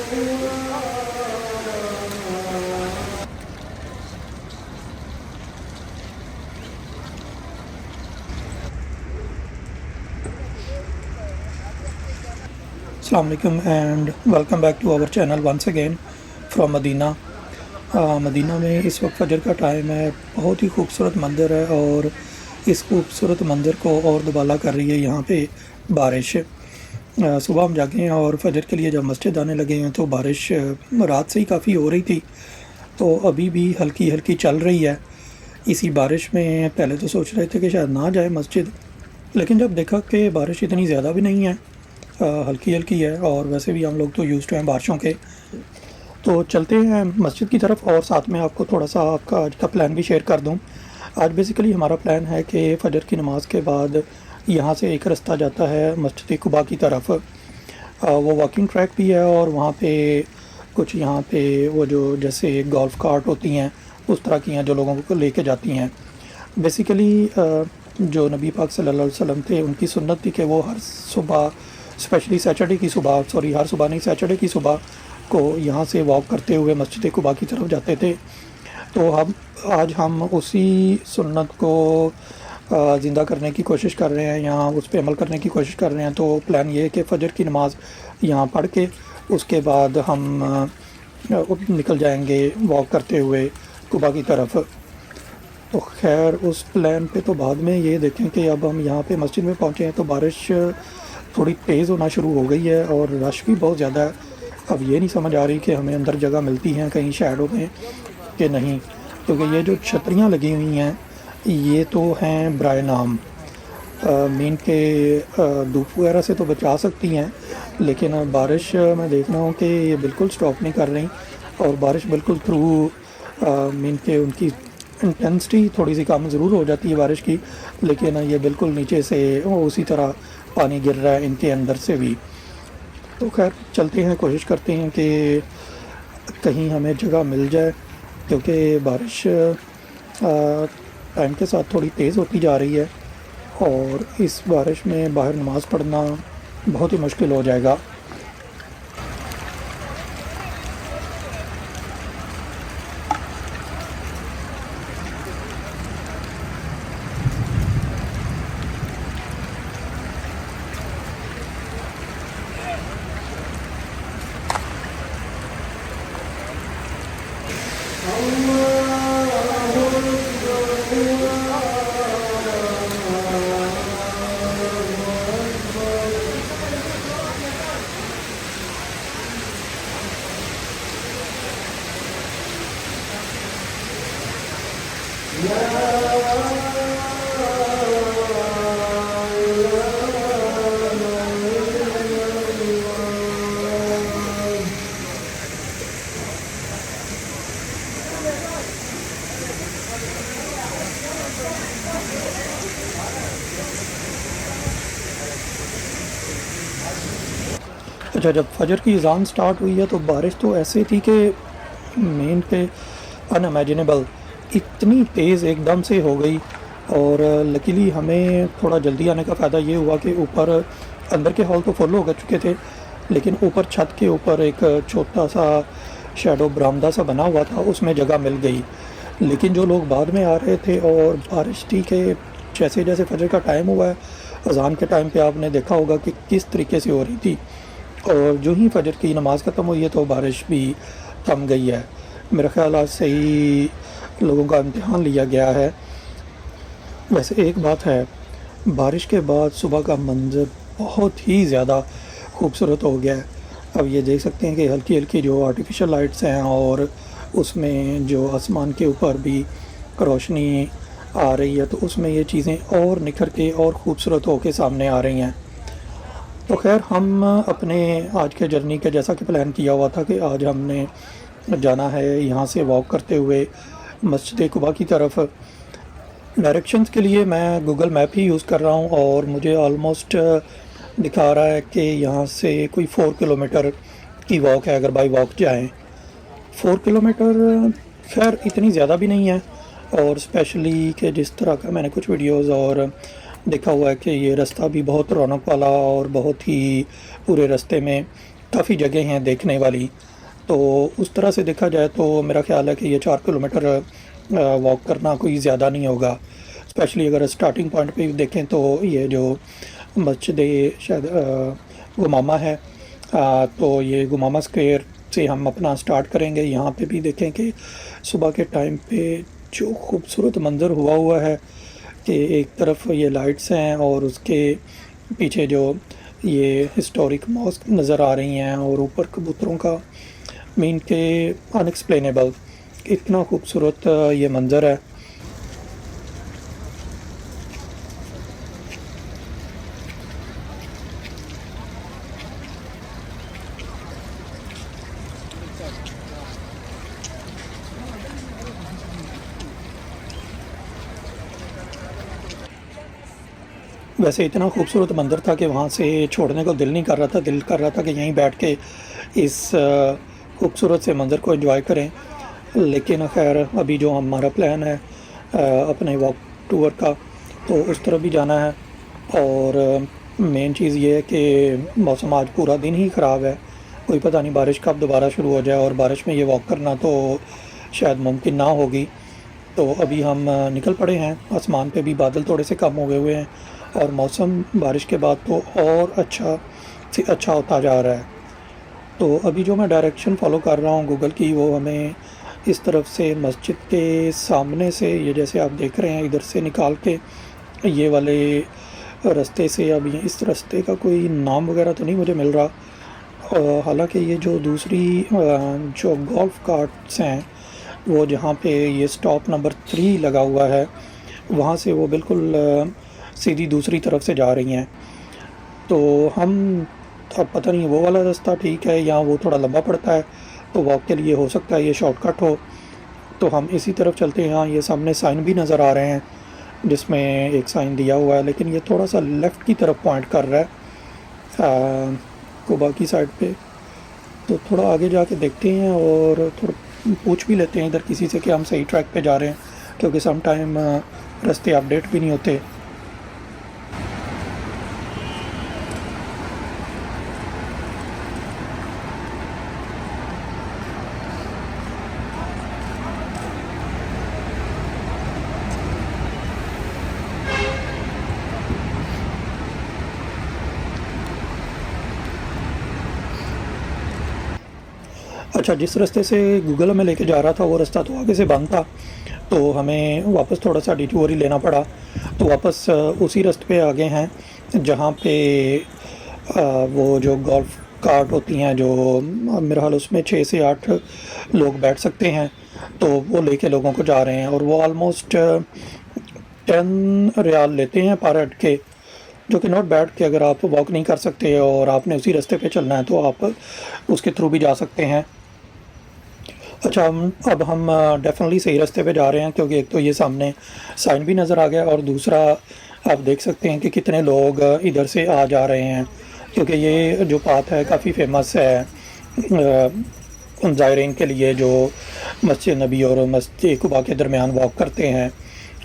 अस्सलाम वालेकुम and welcome back to our channel once again from Medina. Medina में इस वक्त फजर का टाइम है। बहुत ही खूबसूरत मंदिर है और इस खूबसूरत मंदिर को और दुबाला कर रही है यहाँ पे बारिश। सुबह हम जागे हैं और फजर के लिए जब मस्जिद आने लगे हैं तो बारिश रात से ही काफ़ी हो रही थी, तो अभी भी हल्की हल्की चल रही है। इसी बारिश में पहले तो सोच रहे थे कि शायद ना जाए मस्जिद, लेकिन जब देखा कि बारिश इतनी ज़्यादा भी नहीं है, हल्की हल्की है और वैसे भी हम लोग तो यूज़ टू हैं बारिशों के, तो चलते हैं मस्जिद की तरफ। और साथ में आपको थोड़ा सा आपका आज का प्लान भी शेयर कर दूं। आज बेसिकली हमारा प्लान है कि फ़जर की नमाज के बाद यहाँ से एक रास्ता जाता है मस्जिद कुबा की तरफ। वो वॉकिंग ट्रैक भी है और वहाँ पे कुछ यहाँ पे वो जो जैसे गोल्फ कार्ट होती हैं उस तरह की हैं जो लोगों को लेके जाती हैं। बेसिकली जो नबी पाक सल्लल्लाहु अलैहि वसल्लम थे उनकी सुन्नत थी कि वो हर सुबह, स्पेशली सैटरडे की सुबह, हर सुबह नहीं, सैटरडे की सुबह को यहाँ से वॉक करते हुए मस्जिद कुबा की तरफ जाते थे। तो हम उसी सुन्नत को ज़िंदा करने की कोशिश कर रहे हैं, यहाँ उस पर अमल करने की कोशिश कर रहे हैं। तो प्लान ये है कि फ़जर की नमाज़ यहाँ पढ़ के उसके बाद हम निकल जाएंगे वॉक करते हुए कुबा की तरफ। तो खैर उस प्लान पे तो बाद में ये देखें कि अब हम यहाँ पे मस्जिद में पहुँचे हैं तो बारिश थोड़ी तेज़ होना शुरू हो गई है और रश भी बहुत ज़्यादा है। अब ये नहीं समझ आ रही कि हमें अंदर जगह मिलती हैं कहीं शैडो में कि नहीं, क्योंकि ये जो छतरियाँ लगी हुई हैं ये तो हैं बराए नाम, मीन के धूप वगैरह से तो बचा सकती हैं, लेकिन बारिश मैं देख रहा हूँ कि ये बिल्कुल स्टॉप नहीं कर रही और बारिश बिल्कुल थ्रू मीन के उनकी इंटेंसिटी थोड़ी सी कम ज़रूर हो जाती है बारिश की, लेकिन ये बिल्कुल नीचे से उसी तरह पानी गिर रहा है इनके अंदर से भी। तो खैर चलते हैं, कोशिश करते हैं कि कहीं हमें जगह मिल जाए, क्योंकि बारिश टाइम के साथ थोड़ी तेज़ होती जा रही है और इस बारिश में बाहर नमाज़ पढ़ना बहुत ही मुश्किल हो जाएगा। अच्छा, जब फजर की अज़ान स्टार्ट हुई है तो बारिश तो ऐसे थी कि मेन पे अनइमेजिनेबल, इतनी तेज़ एकदम से हो गई। और लकीली हमें थोड़ा जल्दी आने का फ़ायदा ये हुआ कि ऊपर अंदर के हॉल तो फुल हो चुके थे, लेकिन ऊपर छत के ऊपर एक छोटा सा शैडो बरामदा सा बना हुआ था, उसमें जगह मिल गई। लेकिन जो लोग बाद में आ रहे थे और बारिश थी कि जैसे जैसे फजर का टाइम हुआ है, अज़ान के टाइम पे आपने देखा होगा कि किस तरीके से हो रही थी, और जो ही फजर की नमाज़ ख़त्म हुई है तो बारिश भी थम गई है। मेरा ख़्याल आज से ही लोगों का इम्तिहान लिया गया है। वैसे एक बात है, बारिश के बाद सुबह का मंज़र बहुत ही ज़्यादा खूबसूरत हो गया है। अब ये देख सकते हैं कि हल्की हल्की जो आर्टिफिशियल लाइट्स हैं और उसमें जो आसमान के ऊपर भी रोशनी आ रही है, तो उसमें ये चीज़ें और निखर के और ख़ूबसूरत होके सामने आ रही हैं। तो खैर हम अपने आज के जर्नी के जैसा कि प्लान किया हुआ था कि आज हमने जाना है यहाँ से वॉक करते हुए मस्जिद कुबा की तरफ। डायरेक्शंस के लिए मैं गूगल मैप ही यूज़ कर रहा हूँ और मुझे ऑलमोस्ट दिखा रहा है कि यहाँ से कोई 4 किलोमीटर की वॉक है अगर बाई वॉक जाएँ। 4 किलोमीटर खैर इतनी ज़्यादा भी नहीं है, और स्पेशली कि जिस तरह का मैंने कुछ वीडियोज़ और देखा हुआ है कि ये रास्ता भी बहुत रौनक वाला और बहुत ही पूरे रास्ते में काफ़ी जगह हैं देखने वाली। तो उस तरह से देखा जाए तो मेरा ख़्याल है कि ये 4 किलोमीटर वॉक करना कोई ज़्यादा नहीं होगा। स्पेशली अगर स्टार्टिंग पॉइंट पे देखें तो ये जो मस्जिद शायद गुमामा है, तो ये गुमामा स्क्वायर से हम अपना स्टार्ट करेंगे। यहाँ पे भी देखें कि सुबह के टाइम पे जो खूबसूरत मंज़र हुआ है कि एक तरफ ये लाइट्स हैं और उसके पीछे जो ये हिस्टोरिक मॉस्क नज़र आ रही हैं और ऊपर कबूतरों का मीन के अनएक्सप्लेनेबल इतना खूबसूरत ये मंज़र है। वैसे इतना खूबसूरत मंदिर था कि वहाँ से छोड़ने को दिल नहीं कर रहा था, दिल कर रहा था कि यहीं बैठ के इस खूबसूरत से मंज़र को एंजॉय करें। लेकिन खैर अभी जो हमारा प्लान है अपने वॉक टूर का, तो उस तरफ भी जाना है। और मेन चीज़ ये है कि मौसम आज पूरा दिन ही ख़राब है, कोई पता नहीं बारिश कब दोबारा शुरू हो जाए और बारिश में ये वॉक करना तो शायद मुमकिन ना होगी। तो अभी हम निकल पड़े हैं। आसमान पे भी बादल थोड़े से कम हुए हैं और मौसम बारिश के बाद तो और अच्छा से अच्छा होता जा रहा है। तो अभी जो मैं डायरेक्शन फॉलो कर रहा हूँ गूगल की, वो हमें इस तरफ से मस्जिद के सामने से, ये जैसे आप देख रहे हैं इधर से निकाल के ये वाले रास्ते से, अब ये इस रास्ते का कोई नाम वगैरह तो नहीं मुझे मिल रहा। हालांकि ये जो दूसरी जो गोल्फ कार्ट्स हैं वो जहाँ पे ये स्टॉप नंबर 3 लगा हुआ है, वहाँ से वो बिल्कुल सीधी दूसरी तरफ से जा रही हैं। तो हम अब पता नहीं वो वाला रास्ता ठीक है या वो थोड़ा लंबा पड़ता है, तो वॉक के लिए हो सकता है ये शॉर्टकट हो। तो हम इसी तरफ चलते हैं। यहाँ ये सामने साइन भी नज़र आ रहे हैं जिसमें एक साइन दिया हुआ है, लेकिन ये थोड़ा सा लेफ़्ट की तरफ पॉइंट कर रहा है कुबा की साइड पे। तो थोड़ा आगे जाके देखते हैं और थोड़ा पूछ भी लेते हैं इधर किसी से कि हम सही ट्रैक पे जा रहे हैं, क्योंकि सम टाइम रास्ते अपडेट भी नहीं होते। अच्छा, जिस रास्ते से गूगल हमें लेके जा रहा था वो रास्ता तो आगे से बंद था, तो हमें वापस थोड़ा सा डिटूर ही लेना पड़ा। तो वापस उसी रास्ते पे आ गए हैं जहाँ पे वो जो गोल्फ कार्ट होती हैं, जो मेरे ख्याल उसमें 6 से 8 लोग बैठ सकते हैं, तो वो लेके लोगों को जा रहे हैं। और वो ऑलमोस्ट 10 रियाल लेते हैं पर हेड के, जो कि नॉट बैड कि अगर आप वॉक नहीं कर सकते और आपने उसी रास्ते पे चलना है तो आप उसके थ्रू भी जा सकते हैं। अच्छा, अब हम डेफिनेटली सही रास्ते पे जा रहे हैं, क्योंकि एक तो ये सामने साइन भी नज़र आ गया और दूसरा आप देख सकते हैं कि कितने लोग इधर से आ जा रहे हैं, क्योंकि ये जो पाथ है काफ़ी फेमस है ज़ायरीन के लिए जो मस्जिद नबी और मस्जिद कुबा के दरमियान वॉक करते हैं।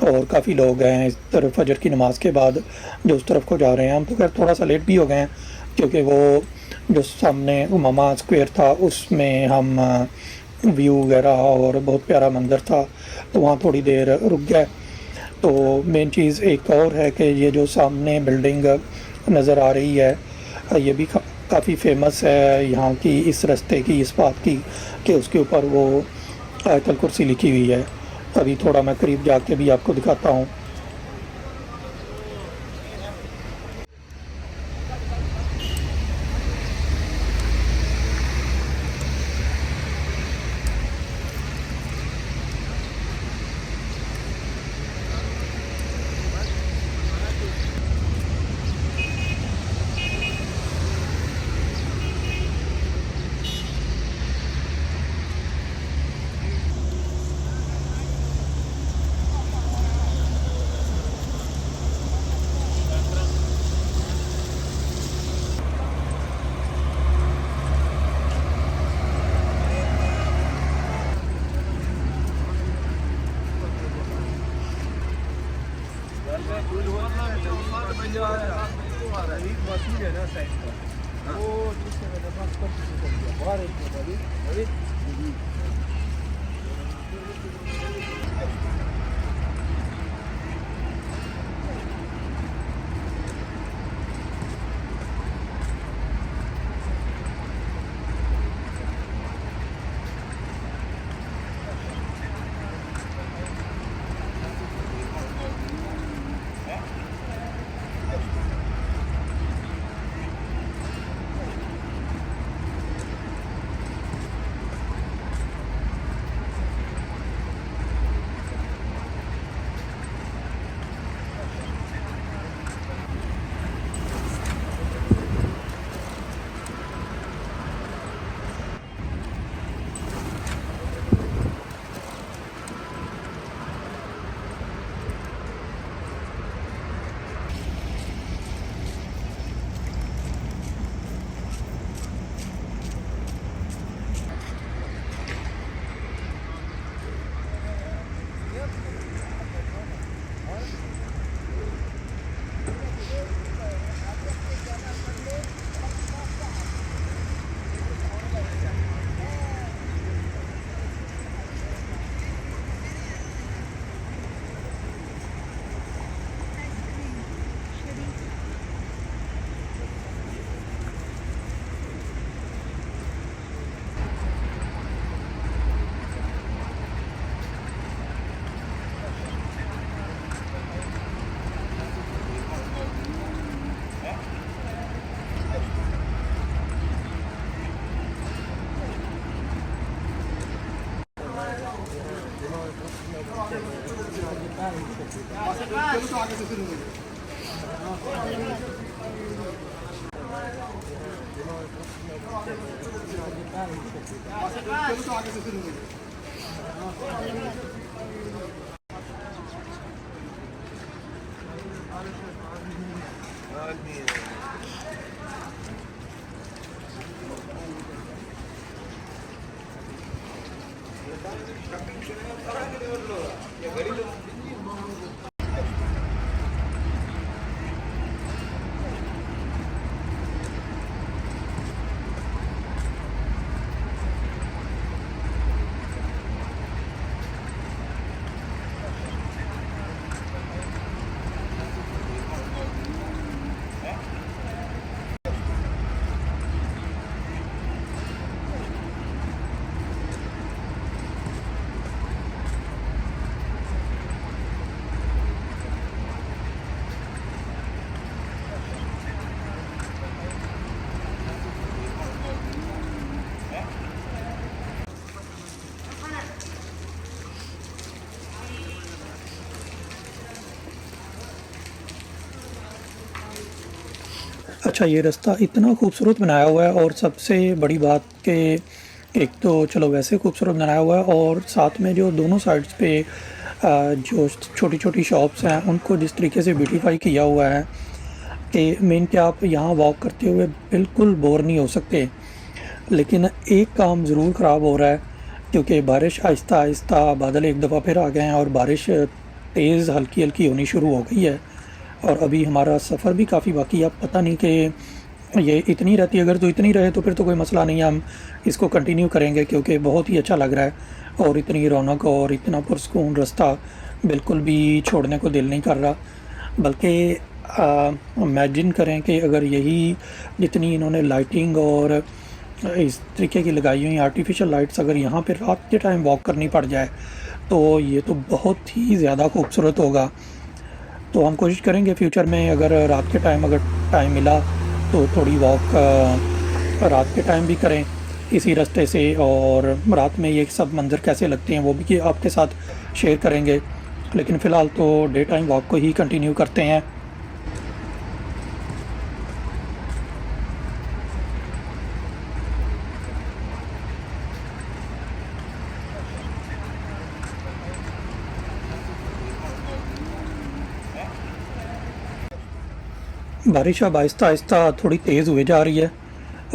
और काफ़ी लोग हैं इस तरफ फजर की नमाज़ के बाद जो उस तरफ को जा रहे हैं। हम तो खैर थोड़ा सा लेट भी हो गए हैं, क्योंकि वो जो सामने उमामा स्क्वायर था उसमें हम व्यू वगैरह और बहुत प्यारा मंदिर था, तो वहाँ थोड़ी देर रुक गए। तो मेन चीज़ एक और है कि ये जो सामने बिल्डिंग नज़र आ रही है, ये भी काफ़ी फेमस है यहाँ की, इस रास्ते की, इस बात की कि उसके ऊपर वो आयतुल कुर्सी लिखी हुई है। अभी थोड़ा मैं करीब जाके भी आपको दिखाता हूँ। अच्छा, ये रास्ता इतना खूबसूरत बनाया हुआ है और सबसे बड़ी बात कि एक तो चलो वैसे खूबसूरत बनाया हुआ है और साथ में जो दोनों साइड्स पे जो छोटी-छोटी शॉप्स हैं उनको जिस तरीके से ब्यूटीफाई किया हुआ है कि मेन कि आप यहाँ वॉक करते हुए बिल्कुल बोर नहीं हो सकते। लेकिन एक काम ज़रूर ख़राब हो रहा है क्योंकि बारिश आहिस्ता-आहिस्ता बादल एक दफ़ा फिर आ गए हैं और बारिश तेज़ हल्की-हल्की होनी शुरू हो गई है और अभी हमारा सफ़र भी काफ़ी बाकी है। अब पता नहीं कि ये इतनी रहती है, अगर तो इतनी रहे तो फिर तो कोई मसला नहीं है, हम इसको कंटिन्यू करेंगे क्योंकि बहुत ही अच्छा लग रहा है और इतनी रौनक और इतना पुरसकून रास्ता बिल्कुल भी छोड़ने को दिल नहीं कर रहा। बल्कि इमेजिन करें कि अगर यही जितनी इन्होंने लाइटिंग और इस तरीके की लगाई हुई आर्टिफिशियल लाइट्स अगर यहाँ पे रात के टाइम वॉक करनी पड़ जाए तो ये तो बहुत ही ज़्यादा खूबसूरत होगा। तो हम कोशिश करेंगे फ्यूचर में अगर रात के टाइम अगर टाइम मिला तो थोड़ी वॉक रात के टाइम भी करें इसी रास्ते से और रात में ये सब मंज़र कैसे लगते हैं वो भी आपके साथ शेयर करेंगे। लेकिन फ़िलहाल तो डे टाइम वॉक को ही कंटिन्यू करते हैं। बारिश अब आहिस्ता-आहिस्ता थोड़ी तेज़ हुए जा रही है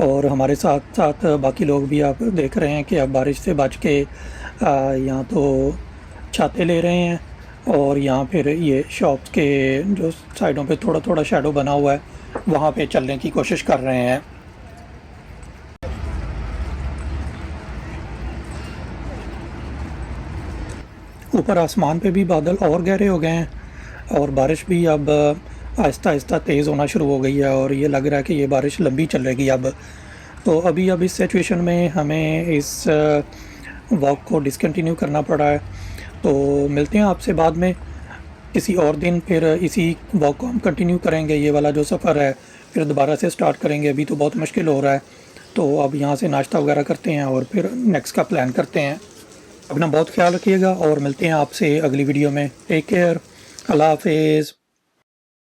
और हमारे साथ-साथ बाकी लोग भी आप देख रहे हैं कि अब बारिश से बच के यहाँ तो छाते ले रहे हैं और यहाँ फिर ये शॉप्स के जो साइडों पे थोड़ा-थोड़ा शैडो बना हुआ है, वहाँ पे चलने की कोशिश कर रहे हैं। ऊपर आसमान पे भी बादल और गहरे हो गए हैं और बारिश भी अब आहिस्ता आहिस्ता तेज़ होना शुरू हो गई है और ये लग रहा है कि ये बारिश लंबी चलेगी अब। तो अभी अब इस सिचुएशन में हमें इस वॉक को डिसकंटिन्यू करना पड़ा है। तो मिलते हैं आपसे बाद में किसी और दिन, फिर इसी वॉक को हम कंटिन्यू करेंगे। ये वाला जो सफ़र है फिर दोबारा से स्टार्ट करेंगे। अभी तो बहुत मुश्किल हो रहा है, तो अब यहाँ से नाश्ता वगैरह करते हैं और फिर नेक्स्ट का प्लान करते हैं। अपना बहुत ख्याल रखिएगा और मिलते हैं आपसे अगली वीडियो में। टेक केयर, अल्लाह हाफिज़।